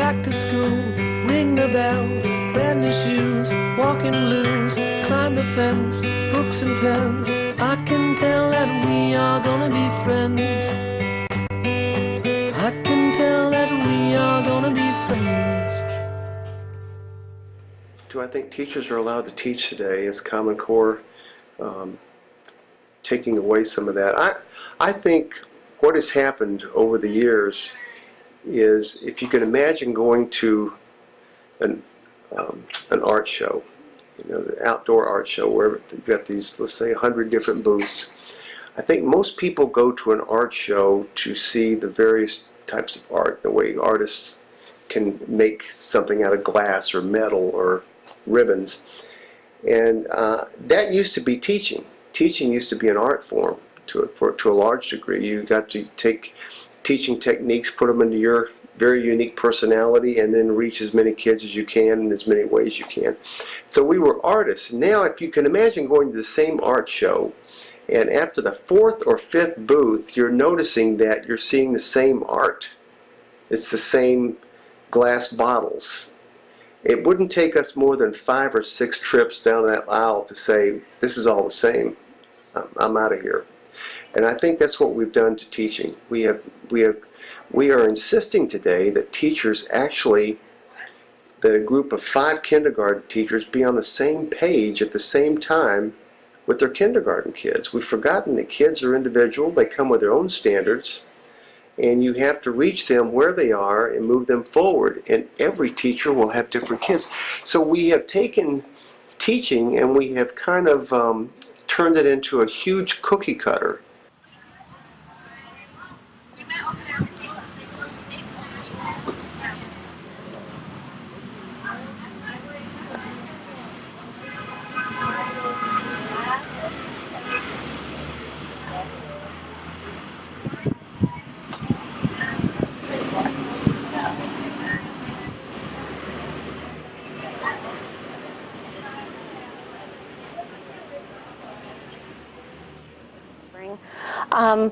back to school, ring the bell, brand new shoes, walking blues, climb the fence, books and pens. I can tell that we are gonna be friends. I can tell that we are gonna be friends. Do I think teachers are allowed to teach today? Is Common Core taking away some of that? I think what has happened over the years is, if you can imagine going to an art show, you know, the outdoor art show where you've got these, let's say, 100 different booths. I think most people go to an art show to see the various types of art, the way artists can make something out of glass or metal or ribbons. And that used to be teaching. Teaching used to be an art form to a large degree. You got to take teaching techniques, put them into your very unique personality, and then reach as many kids as you can in as many ways you can. So we were artists. Now, if you can imagine going to the same art show, and after the 4th or 5th booth, you're noticing that you're seeing the same art. It's the same glass bottles. It wouldn't take us more than 5 or 6 trips down that aisle to say, this is all the same. I'm out of here. And I think that's what we've done to teaching. We are insisting today that teachers actually, that a group of 5 kindergarten teachers be on the same page at the same time with their kindergarten kids. We've forgotten that kids are individual. They come with their own standards, and you have to reach them where they are and move them forward. And every teacher will have different kids. So we have taken teaching and we have kind of turned it into a huge cookie cutter. Um,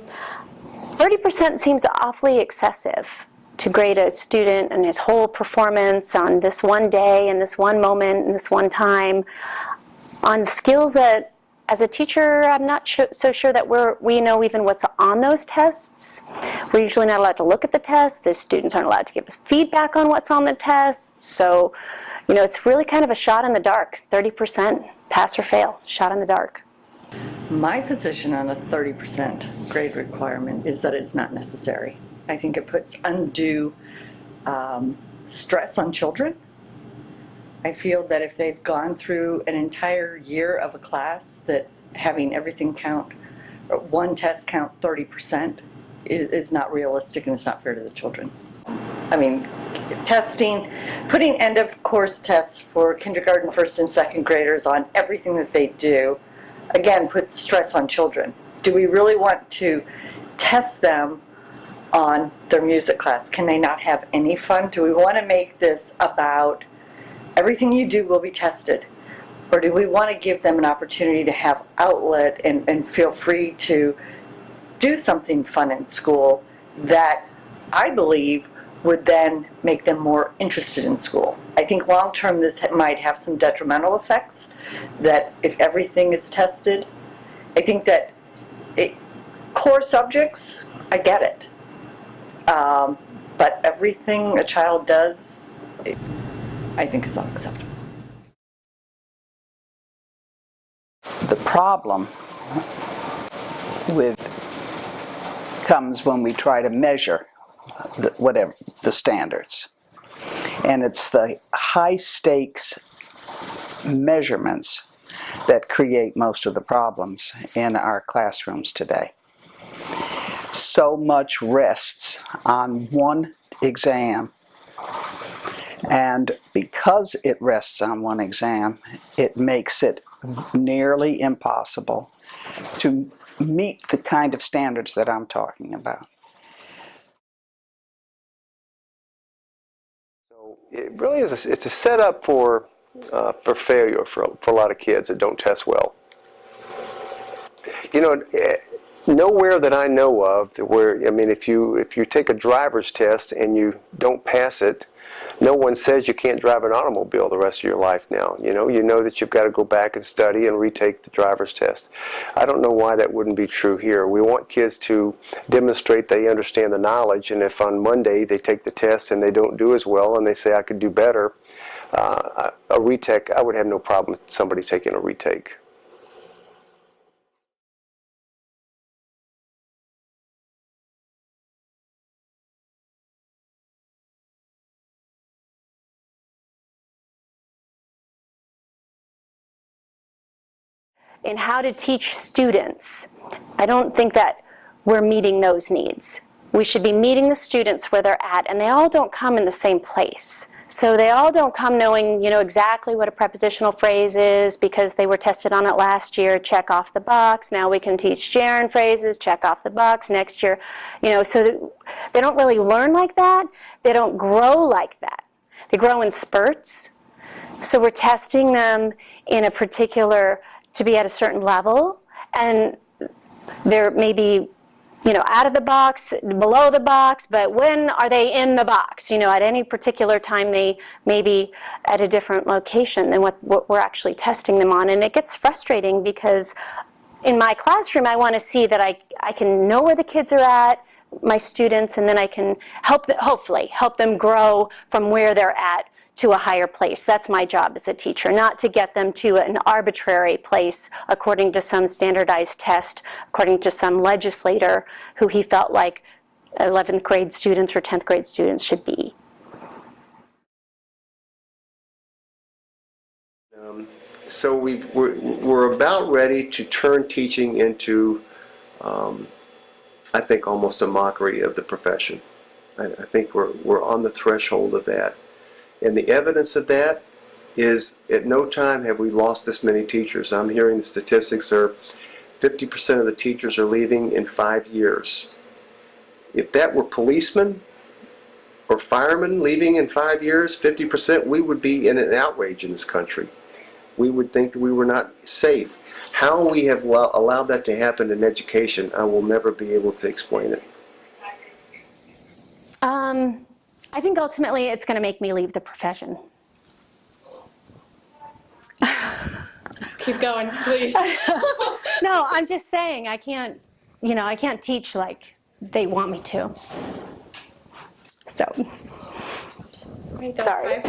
30% seems awfully excessive to grade a student and his whole performance on this one day and this one moment and this one time on skills that, as a teacher, I'm not so sure that we know even what's on those tests. We're usually not allowed to look at the tests. The students aren't allowed to give us feedback on what's on the tests. So, you know, it's really kind of a shot in the dark. 30% pass or fail, shot in the dark. My position on a 30% grade requirement is that it's not necessary. I think it puts undue stress on children. I feel that if they've gone through an entire year of a class, that having everything count, or one test count 30% is not realistic, and it's not fair to the children. I mean, testing, putting end of course tests for kindergarten, 1st and 2nd graders on everything that they do, again, puts stress on children. Do we really want to test them on their music class? Can they not have any fun? Do we want to make this about everything you do will be tested? Or do we want to give them an opportunity to have outlet and feel free to do something fun in school that I believe would then make them more interested in school? I think long term this might have some detrimental effects, that if everything is tested, I think that core subjects, I get it. But everything a child does, I think is unacceptable. The problem comes when we try to measure whatever the standards. And it's the high stakes measurements that create most of the problems in our classrooms today. So much rests on one exam, and because it rests on one exam, it makes it nearly impossible to meet the kind of standards that I'm talking about. So it really is it's a setup for failure for a lot of kids that don't test well. You know, nowhere that I know of where, I mean, if you take a driver's test and you don't pass it, no one says you can't drive an automobile the rest of your life now. You know that you've got to go back and study and retake the driver's test. I don't know why that wouldn't be true here. We want kids to demonstrate they understand the knowledge, and if on Monday they take the test and they don't do as well and they say I could do better, a retake, I would have no problem with somebody taking a retake. In how to teach students, I don't think that we're meeting those needs. We should be meeting the students where they're at, and they all don't come in the same place. So they all don't come knowing, exactly what a prepositional phrase is because they were tested on it last year, check off the box. Now we can teach gerund phrases, check off the box next year. So they don't really learn like that. They don't grow like that. They grow in spurts. So we're testing them in a particular, to be at a certain level, and they're maybe, out of the box, below the box, but when are they in the box? At any particular time they may be at a different location than what we're actually testing them on. And it gets frustrating because in my classroom I want to see that I can know where the kids are at, my students, and then I can hopefully help them grow from where they're at to a higher place. That's my job as a teacher, not to get them to an arbitrary place according to some standardized test, according to some legislator who he felt like 11th grade students or 10th grade students should be. So we're about ready to turn teaching into, I think, almost a mockery of the profession. I think we're on the threshold of that. And the evidence of that is at no time have we lost this many teachers. I'm hearing the statistics are 50% of the teachers are leaving in 5 years. If that were policemen or firemen leaving in 5 years, 50%, we would be in an outrage in this country. We would think that we were not safe. How we have allowed that to happen in education, I will never be able to explain it. I think ultimately it's going to make me leave the profession. Keep going, please. No, I'm just saying I can't teach like they want me to. So, sorry.